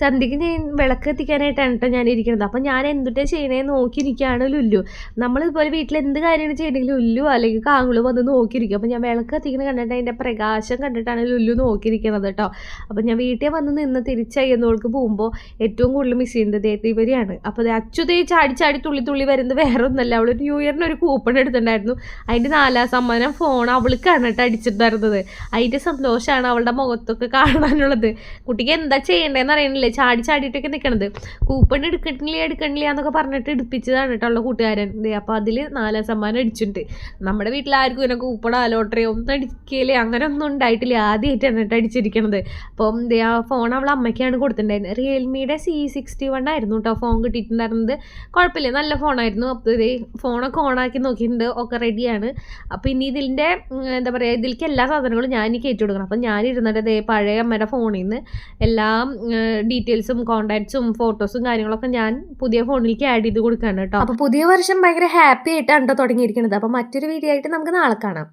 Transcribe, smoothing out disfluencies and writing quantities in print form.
സന്ധ്യയ്ക്ക് ഞാൻ വിളക്ക് എത്തിക്കാനായിട്ടാണ് കേട്ടോ ഞാൻ ഇരിക്കുന്നത്. അപ്പം ഞാൻ എന്തുട്ടാ ചെയ്യണേന്ന് നോക്കിയിരിക്കുകയാണ് ലുല്ലു. നമ്മളിതുപോലെ വീട്ടിൽ എന്ത് കാര്യമാണ് ചെയ്യണമെങ്കിലും ലുല്ലു അല്ലെങ്കിൽ കാങ്ങളും വന്ന് നോക്കിയിരിക്കും. അപ്പം ഞാൻ വിളക്ക് കത്തിക്കുന്നത് കണ്ടിട്ട് അതിൻ്റെ പ്രകാശം കണ്ടിട്ടാണ് ലുല്ലു നോക്കിയിരിക്കുന്നത് കേട്ടോ. അപ്പം ഞാൻ വീട്ടിൽ വന്ന് നിന്ന് തിരിച്ചയ്യുന്നവൾക്ക് പോകുമ്പോൾ ഏറ്റവും കൂടുതൽ മിസ് ചെയ്യുന്നത് ഇവരെയാണ്. അപ്പോൾ അച്യുതേ ചാടി ചാടി തുള്ളി തുള്ളി വരുന്നത് വേറെ ഒന്നല്ല, അവൾ ന്യൂ ഇയറിന് ഒരു കൂപ്പൺ എടുത്തിട്ടുണ്ടായിരുന്നു. അതിൻ്റെ 4ാം സമ്മാനം ഫോൺ അവൾക്കാണ് കേട്ടോ അടിച്ചിട്ടുണ്ടായിരുന്നത്. അതിൻ്റെ സന്തോഷമാണ് അവളുടെ മുഖത്തൊക്കെ കാണാനുള്ളത്. കുട്ടിക്ക് എന്താ ചെയ്യേണ്ടതെന്ന് അറിയണില്ല, ചാടി ചാടിയിട്ടൊക്കെ നിൽക്കണത്. കൂപ്പൺ എടുക്കണില്ല എന്നൊക്കെ പറഞ്ഞിട്ട് എടുപ്പിച്ചതാണ് കേട്ടോ ഉള്ള കൂട്ടുകാരൻ. അപ്പോൾ അതിൽ 4ാം സമ്മാനം അടിച്ചിട്ടുണ്ട്. നമ്മുടെ വീട്ടിലാർക്കും ഇങ്ങനെ കൂപ്പണോ ലോട്ടറിയോ ഒന്നും അടിക്കലേ അങ്ങനെ ഒന്നും ഉണ്ടായിട്ടില്ല, ആദ്യമായിട്ടാണ് കേട്ടോ അടിച്ചിരിക്കണത്. അപ്പം ആ ഫോൺ അവൾ അമ്മയ്ക്കാണ് കൊടുത്തിട്ടുണ്ടായിരുന്നത്. റിയൽമിയുടെ C61 ആയിരുന്നു കേട്ടോ ഫോൺ കിട്ടിയിട്ടുണ്ടായിരുന്നത്. കുഴപ്പമില്ല, നല്ല ഫോണായിരുന്നു. അപ്പോൾ ഫോണൊക്കെ ഓണാക്കി നോക്കിയിട്ടുണ്ട്, ഒക്കെ റെഡിയാണ്. അപ്പോൾ ഇനി ഇതിൻ്റെ എന്താ പറയുക, ഇതിലേക്ക് എല്ലാ സാധനങ്ങളും ഞാൻ കയറ്റി കൊടുക്കണം. അപ്പം ഞാനിരുന്നിട്ട് പഴയ അമ്മയുടെ ഫോണിൽ നിന്ന് എല്ലാം ഡീറ്റെയിൽസും കോൺടാക്ട്സും ഫോട്ടോസും കാര്യങ്ങളൊക്കെ ഞാൻ പുതിയ ഫോണിലേക്ക് ആഡ് ചെയ്ത് കൊടുക്കുകയാണ് കേട്ടോ. അപ്പോൾ പുതിയ വർഷം ഭയങ്കര ഹാപ്പി ആയിട്ടാണ് കേട്ടോ തുടങ്ങിയിരിക്കുന്നത്. അപ്പോൾ മറ്റൊരു വീഡിയോ ആയിട്ട് നമുക്ക് നാളെ കാണാം.